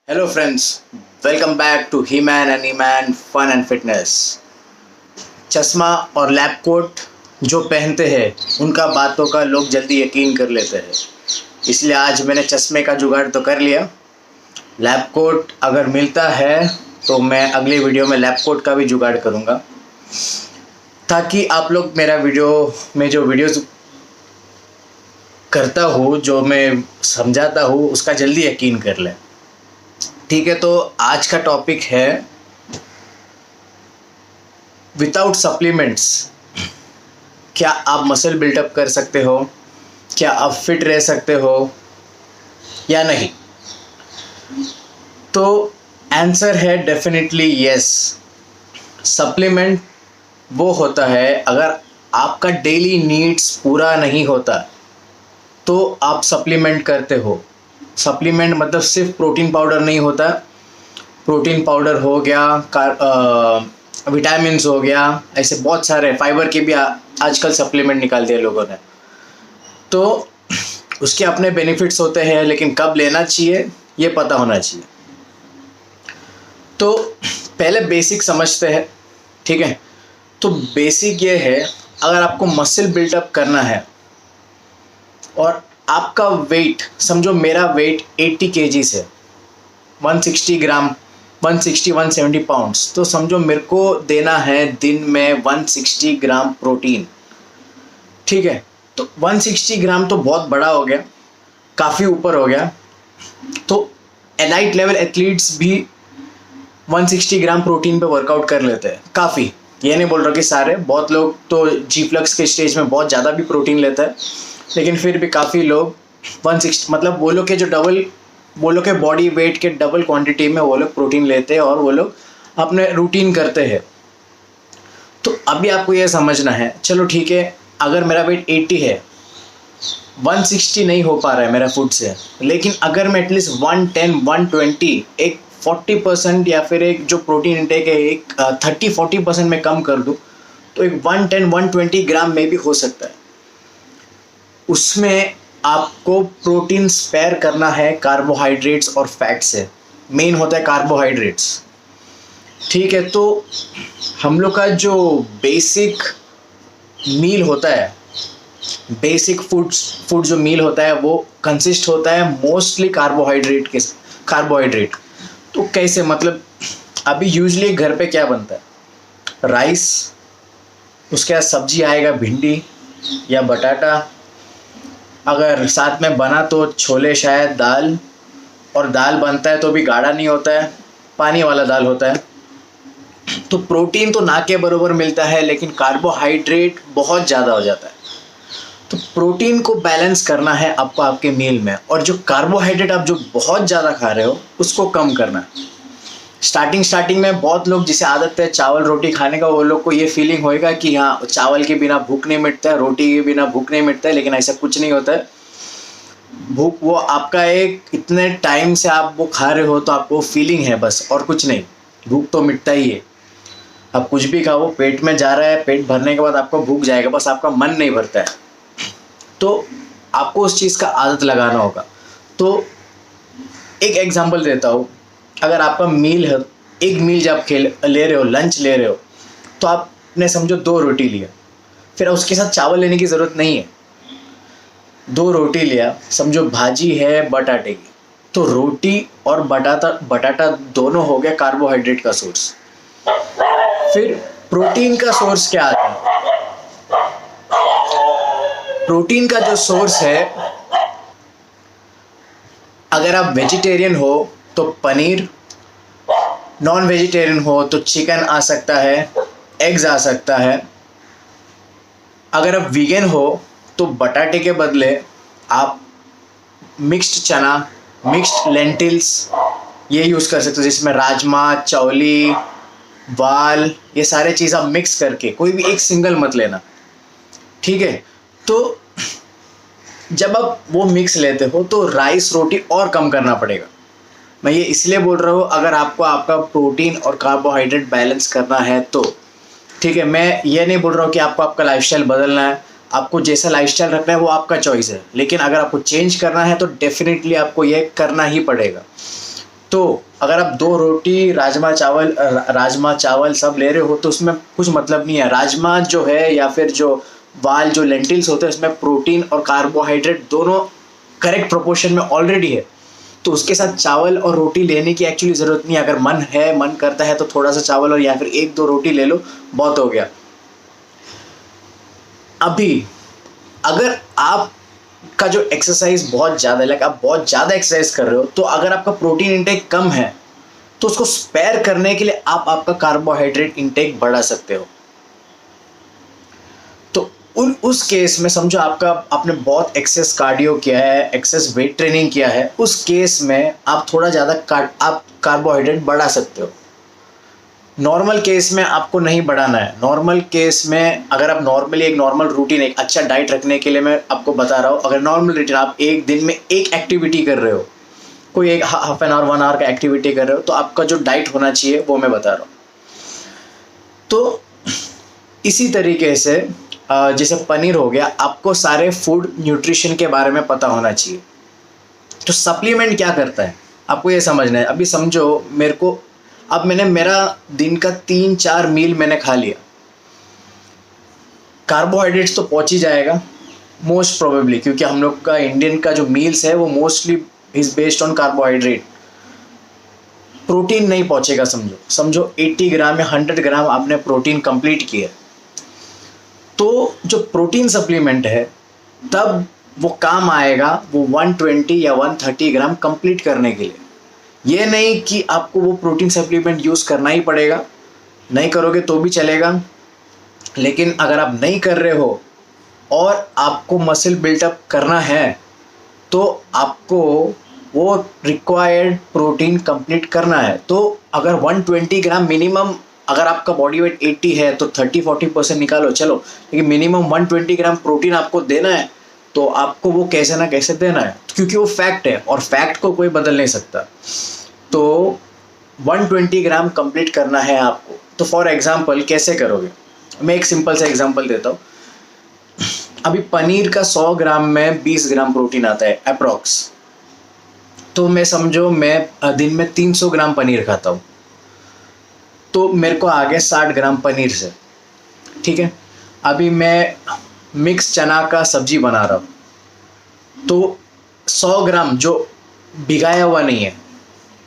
Hello friends, welcome back to he man and E man fun and fitness. चश्मा और lab coat जो पहनते हैं उनका बातों का लोग जल्दी यकीन कर लेते हैं, इसलिए आज मैंने चश्मे का जुगाड़ तो कर लिया। लैब कोट अगर मिलता है तो मैं अगले वीडियो में लैब कोट का भी जुगाड़ करूँगा, ताकि आप लोग मेरा वीडियो में जो वीडियोस करता हूँ, जो मैं समझाता हूँ, उसका जल्दी यकीन कर लें। ठीक है, तो आज का टॉपिक है विदाउट सप्लीमेंट्स क्या आप मसल बिल्डअप कर सकते हो, क्या आप फिट रह सकते हो या नहीं। तो आंसर है डेफिनेटली यस। सप्लीमेंट वो होता है अगर आपका डेली नीड्स पूरा नहीं होता तो आप सप्लीमेंट करते हो। सप्लीमेंट मतलब सिर्फ प्रोटीन पाउडर नहीं होता, प्रोटीन पाउडर हो गया, विटामिन्स हो गया, ऐसे बहुत सारे फाइबर के भी आजकल सप्लीमेंट निकाल दिए लोगों ने। तो उसके अपने बेनिफिट्स होते हैं, लेकिन कब लेना चाहिए ये पता होना चाहिए। तो पहले बेसिक समझते हैं, ठीक है। तो बेसिक ये है, अगर आपको मसल बिल्डअप करना है और आपका वेट, समझो मेरा वेट 80 kgs है, 160 ग्राम, 170 पाउंड्स, तो समझो मेरे को देना है दिन में 160 ग्राम प्रोटीन, ठीक है। तो 160 ग्राम तो बहुत बड़ा हो गया, काफ़ी ऊपर हो गया। तो एलाइट लेवल एथलीट्स भी 160 ग्राम प्रोटीन पे वर्कआउट कर लेते हैं, काफ़ी। ये नहीं बोल रहा कि सारे, बहुत लोग तो जी फ्लक्स के स्टेज में बहुत ज़्यादा भी प्रोटीन लेता है, लेकिन फिर भी काफ़ी लोग 160, मतलब वो लोग के जो डबल, वो लोग के बॉडी वेट के डबल क्वांटिटी में वो लोग प्रोटीन लेते हैं और वो लोग अपने रूटीन करते हैं। तो अभी आपको ये समझना है, चलो ठीक है, अगर मेरा वेट 80 है, 160 नहीं हो पा रहा है मेरा फूड से, लेकिन अगर मैं एटलीस्ट 110 120 एक 40% या फिर एक जो प्रोटीन इंटेक है एक 30-40% में कम कर दूँ, तो एक 110 120 ग्राम में भी हो सकता है। उसमें आपको प्रोटीन स्पेयर करना है कार्बोहाइड्रेट्स और फैट से, मेन होता है कार्बोहाइड्रेट्स, ठीक है। तो हम लोग का जो बेसिक मील होता है, बेसिक फूड जो मील होता है वो कंसिस्ट होता है मोस्टली कार्बोहाइड्रेट। तो कैसे, मतलब अभी यूजली घर पे क्या बनता है, राइस, उसके बाद सब्जी आएगा भिंडी या बटाटा, अगर साथ में बना तो छोले, शायद दाल, और दाल बनता है तो भी गाढ़ा नहीं होता है, पानी वाला दाल होता है। तो प्रोटीन तो ना के बराबर मिलता है, लेकिन कार्बोहाइड्रेट बहुत ज़्यादा हो जाता है। तो प्रोटीन को बैलेंस करना है आपको आपके मील में, और जो कार्बोहाइड्रेट आप जो बहुत ज़्यादा खा रहे हो उसको कम करना है। स्टार्टिंग में बहुत लोग जिसे आदत है चावल रोटी खाने का, वो लोग को ये फीलिंग होएगा कि हाँ, चावल के बिना भूख नहीं मिटता है, रोटी के बिना भूख नहीं मिटता है, लेकिन ऐसा कुछ नहीं होता है। भूख वो आपका एक इतने टाइम से आप वो खा रहे हो तो आपको फीलिंग है बस, और कुछ नहीं। भूख तो मिटता ही है, आप कुछ भी खाओ पेट में जा रहा है, पेट भरने के बाद आपको भूख जाएगा, बस आपका मन नहीं भरता है। तो आपको उस चीज़ का आदत लगाना होगा। तो एक एग्जांपल देता हूँ, अगर आपका मील है, एक मील जब आप ले रहे हो, लंच ले रहे हो, तो आपने समझो 2 रोटी लिया, फिर उसके साथ चावल लेने की ज़रूरत नहीं है। 2 रोटी लिया, समझो भाजी है बटाटे की, तो रोटी और बटाटा दोनों हो गया कार्बोहाइड्रेट का सोर्स। फिर प्रोटीन का सोर्स क्या आता है? प्रोटीन का जो सोर्स है, अगर आप वेजिटेरियन हो तो पनीर, नॉन वेजिटेरियन हो तो चिकन आ सकता है, एग्स आ सकता है। अगर आप वीगन हो तो बटाटे के बदले आप मिक्स्ड चना, मिक्स्ड लेंटिल्स ये यूज़ कर सकते हो, जिसमें राजमा, चौली, वाल, ये सारे चीज़ आप मिक्स करके, कोई भी एक सिंगल मत लेना, ठीक है। तो जब आप वो मिक्स लेते हो तो राइस रोटी और कम करना पड़ेगा। मैं ये इसलिए बोल रहा हूँ, अगर आपको आपका प्रोटीन और कार्बोहाइड्रेट बैलेंस करना है तो, ठीक है। मैं ये नहीं बोल रहा हूँ कि आपको आपका लाइफस्टाइल बदलना है, आपको जैसा लाइफस्टाइल रखना है वो आपका चॉइस है, लेकिन अगर आपको चेंज करना है तो डेफिनेटली आपको ये करना ही पड़ेगा। तो तो अगर आप 2 रोटी राजमा चावल सब ले रहे हो तो उसमें कुछ मतलब नहीं है। राजमा जो है या फिर जो जो लेंटिल्स होते हैं उसमें प्रोटीन और कार्बोहाइड्रेट दोनों करेक्ट प्रोपोर्शन में ऑलरेडी है, तो उसके साथ चावल और रोटी लेने की एक्चुअली ज़रूरत नहीं है। अगर मन करता है तो थोड़ा सा चावल और या फिर 1-2 रोटी ले लो, बहुत हो गया। अभी अगर आप का जो एक्सरसाइज बहुत ज़्यादा है, आप बहुत ज़्यादा एक्सरसाइज कर रहे हो, तो अगर आपका प्रोटीन इंटेक कम है तो उसको स्पेयर करने के लिए आप आपका कार्बोहाइड्रेट इंटेक बढ़ा सकते हो। तो उस केस में समझो आपने बहुत एक्सेस कार्डियो किया है, एक्सेस वेट ट्रेनिंग किया है, उस केस में आप थोड़ा ज़्यादा आप कार्बोहाइड्रेट बढ़ा सकते हो। नॉर्मल केस में आपको नहीं बढ़ाना है। नॉर्मल केस में अगर आप नॉर्मली एक नॉर्मल रूटीन, एक अच्छा डाइट रखने के लिए मैं आपको बता रहा हूँ, अगर नॉर्मल रूटीन आप एक दिन में एक एक्टिविटी कर रहे हो, कोई एक हाफ एन आवर 1 आवर का एक्टिविटी कर रहे हो, तो आपका जो डाइट होना चाहिए वो मैं बता रहा हूँ। तो इसी तरीके से जैसे पनीर हो गया, आपको सारे फूड न्यूट्रिशन के बारे में पता होना चाहिए। तो सप्लीमेंट क्या करता है आपको ये समझना है। अभी समझो मैंने मेरा दिन का 3-4 मील मैंने खा लिया, कार्बोहाइड्रेट्स तो पहुंच ही जाएगा मोस्ट प्रोबेबली, क्योंकि हम लोग का इंडियन का जो मील्स है वो mostly is based on carbohydrate. Protein नहीं पहुंचेगा। समझो 80 ग्राम या 100 ग्राम आपने प्रोटीन कंप्लीट किया, तो जो प्रोटीन सप्लीमेंट है तब वो काम आएगा वो 120 या 130 ग्राम कंप्लीट करने के लिए। ये नहीं कि आपको वो प्रोटीन सप्लीमेंट यूज़ करना ही पड़ेगा, नहीं करोगे तो भी चलेगा। लेकिन अगर आप नहीं कर रहे हो और आपको मसल बिल्टअप करना है तो आपको वो रिक्वायर्ड प्रोटीन कंप्लीट करना है। तो अगर 120 ग्राम मिनिमम, अगर आपका बॉडी वेट 80 है तो 30-40% निकालो चलो, लेकिन मिनिमम 120 ग्राम प्रोटीन आपको देना है, तो आपको वो कैसे ना कैसे देना है, क्योंकि वो फैक्ट है और फैक्ट को कोई बदल नहीं सकता। तो 120 ग्राम कंप्लीट करना है आपको। तो फॉर एग्जांपल कैसे करोगे, मैं एक सिंपल सा एग्जांपल देता हूँ। अभी पनीर का 100 ग्राम में 20 ग्राम प्रोटीन आता है अप्रॉक्स। तो मैं दिन में 300 ग्राम पनीर खाता हूँ, तो मेरे को आ गया 60 ग्राम पनीर से। ठीक है, अभी मैं मिक्स चना का सब्जी बना रहा हूँ, तो 100 ग्राम जो भिगाया हुआ नहीं है,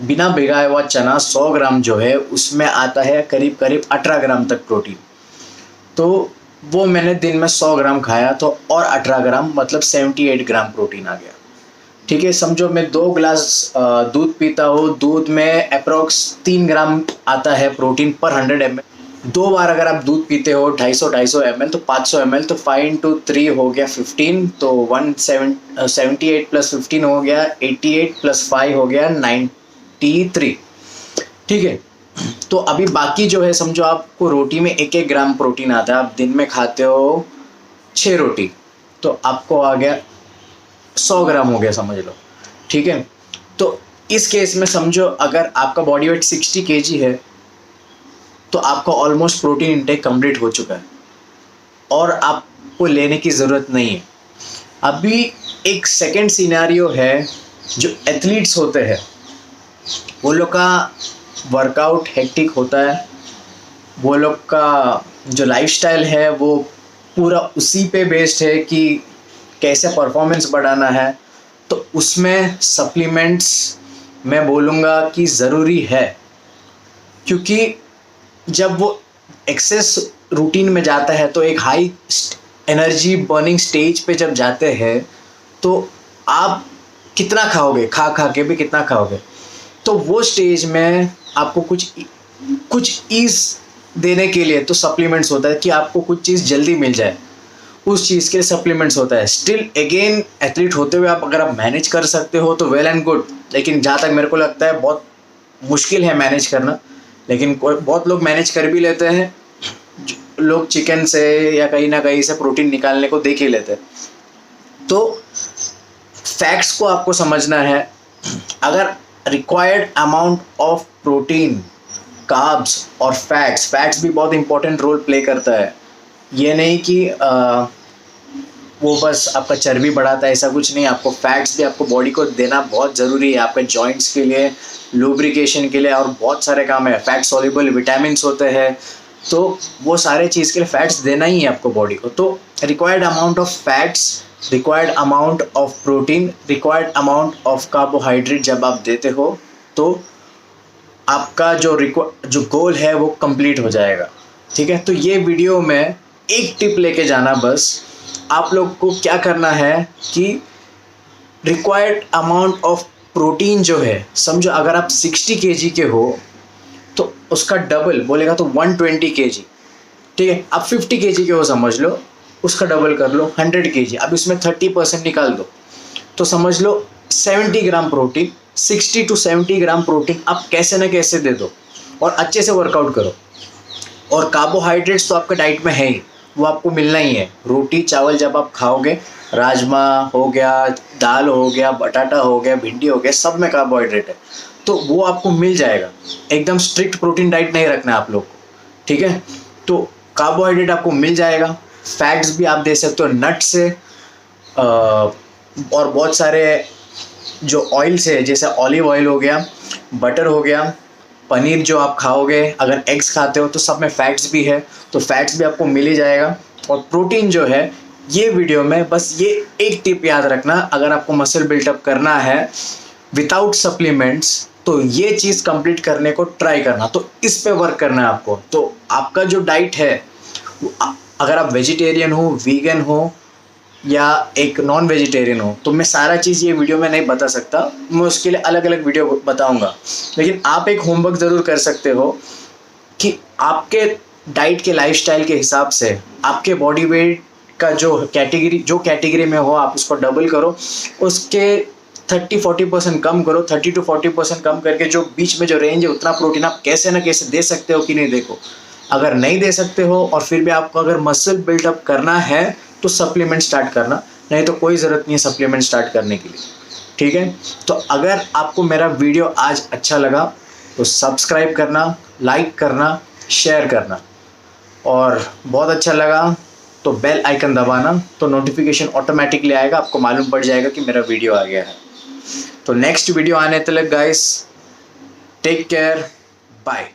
बिना भिगाया हुआ चना 100 ग्राम जो है उसमें आता है करीब 18 ग्राम तक प्रोटीन। तो वो मैंने दिन में 100 ग्राम खाया तो और 18 ग्राम मतलब 78 ग्राम प्रोटीन आ गया। ठीक है, समझो मैं 2 ग्लास दूध पीता हूँ, दूध में अप्रॉक्स 3 ग्राम आता है प्रोटीन पर 100 ml। 2 बार अगर आप दूध पीते हो 250 ml तो 500 ml, तो 5 × 3 हो गया 15, तो 178 + 15 हो गया 88 + 5 हो गया 93। ठीक है, तो अभी बाकी जो है समझो आपको रोटी में 1-1 ग्राम प्रोटीन आता है, आप दिन में खाते हो 6 रोटी, तो आपको आ गया 100 ग्राम हो गया समझ लो। ठीक है, तो इस केस में समझो अगर आपका बॉडी वेट 60 kg है तो आपका ऑलमोस्ट प्रोटीन इंटेक कंप्लीट हो चुका है और आपको लेने की ज़रूरत नहीं है। अभी एक सेकंड सिनेरियो है, जो एथलीट्स होते हैं वो लोग का वर्कआउट हेक्टिक होता है, वो लोग का जो लाइफस्टाइल है वो पूरा उसी पे बेस्ड है कि कैसे परफॉर्मेंस बढ़ाना है, तो उसमें सप्लीमेंट्स मैं बोलूँगा कि ज़रूरी है। क्योंकि जब वो एक्सेस रूटीन में जाता है तो एक हाई एनर्जी बर्निंग स्टेज पे जब जाते हैं तो आप कितना खाओगे, खा के भी कितना खाओगे, तो वो स्टेज में आपको कुछ ईज़ देने के लिए तो सप्लीमेंट्स होता है कि आपको कुछ चीज़ जल्दी मिल जाए, उस चीज़ के लिए सप्लीमेंट्स होता है। स्टिल अगेन एथलीट होते हुए अगर आप मैनेज कर सकते हो तो वेल एंड गुड, लेकिन जहाँ तक मेरे को लगता है बहुत मुश्किल है मैनेज करना, लेकिन बहुत लोग मैनेज कर भी लेते हैं। लोग चिकन से या कहीं ना कहीं से प्रोटीन निकालने को देख ही लेते हैं। तो फैक्ट्स को आपको समझना है। अगर required amount of protein, carbs और फैट्स भी बहुत इंपॉर्टेंट रोल प्ले करता है। ये नहीं कि वो बस आपका चर्बी बढ़ाता है, ऐसा कुछ नहीं। आपको फैट्स भी आपको बॉडी को देना बहुत ज़रूरी है, आपके जॉइंट्स के लिए, लुब्रिकेशन के लिए, और बहुत सारे काम है। फैट सॉल्युबल विटामिन्स होते हैं, तो वो सारे चीज़ के लिए फैट्स देना ही है आपको बॉडी को। तो required amount of fats, required amount of protein, required amount of carbohydrate जब आप देते हो तो आपका जो गोल है वो कंप्लीट हो जाएगा। ठीक है, तो ये वीडियो में एक टिप लेके जाना, बस आप लोग को क्या करना है कि रिक्वायर्ड अमाउंट ऑफ प्रोटीन जो है, समझो अगर आप 60 kg के हो तो उसका डबल बोलेगा तो 120 kg। ठीक है, आप 50 kg के हो समझ लो, उसका डबल कर लो 100 kg। अब इसमें 30% निकाल दो तो समझ लो 70 gram protein, 60 to 70 gram protein आप कैसे ना कैसे दे दो और अच्छे से वर्कआउट करो। और कार्बोहाइड्रेट्स तो आपके डाइट में है ही, वो आपको मिलना ही है। रोटी चावल जब आप खाओगे, राजमा हो गया, दाल हो गया, बटाटा हो गया, भिंडी हो गया, सब में कार्बोहाइड्रेट है, तो वो आपको मिल जाएगा। एकदम स्ट्रिक्ट प्रोटीन डाइट नहीं रखना आप लोग को, ठीक है। तो कार्बोहाइड्रेट आपको मिल जाएगा। फैट्स भी आप दे सकते हो नट से, और बहुत सारे जो ऑयल्स है, जैसे ऑलिव ऑयल हो गया, बटर हो गया, पनीर जो आप खाओगे, अगर एग्स खाते हो तो सब में फैट्स भी है, तो फैट्स भी आपको मिल ही जाएगा। और प्रोटीन जो है, ये वीडियो में बस ये एक टिप याद रखना, अगर आपको मसल बिल्टअप करना है विदाउट सप्लीमेंट्स तो ये चीज़ कंप्लीट करने को ट्राई करना, तो इस पे वर्क करना है आपको। तो आपका जो डाइट है, अगर आप वेजिटेरियन हो, वीगन हो या एक नॉन वेजिटेरियन हो, तो मैं सारा चीज़ ये वीडियो में नहीं बता सकता, मैं उसके लिए अलग अलग वीडियो बताऊंगा। लेकिन आप एक होमवर्क ज़रूर कर सकते हो कि आपके डाइट के लाइफस्टाइल के हिसाब से आपके बॉडी वेट का जो कैटेगरी में हो, आप उसको डबल करो, उसके 30-40% कम करो, 30 to 40% कम करके जो बीच में जो रेंज है, उतना प्रोटीन आप कैसे ना कैसे दे सकते हो कि नहीं। देखो, अगर नहीं दे सकते हो और फिर भी आपको अगर मसल बिल्डअप करना है तो सप्लीमेंट स्टार्ट करना, नहीं तो कोई ज़रूरत नहीं है सप्लीमेंट स्टार्ट करने के लिए, ठीक है। तो अगर आपको मेरा वीडियो आज अच्छा लगा तो सब्सक्राइब करना, लाइक करना, शेयर करना, और बहुत अच्छा लगा तो बेल आइकन दबाना, तो नोटिफिकेशन ऑटोमेटिकली आएगा, आपको मालूम पड़ जाएगा कि मेरा वीडियो आ गया है। तो नेक्स्ट वीडियो आने तक गाइस, टेक केयर, बाय।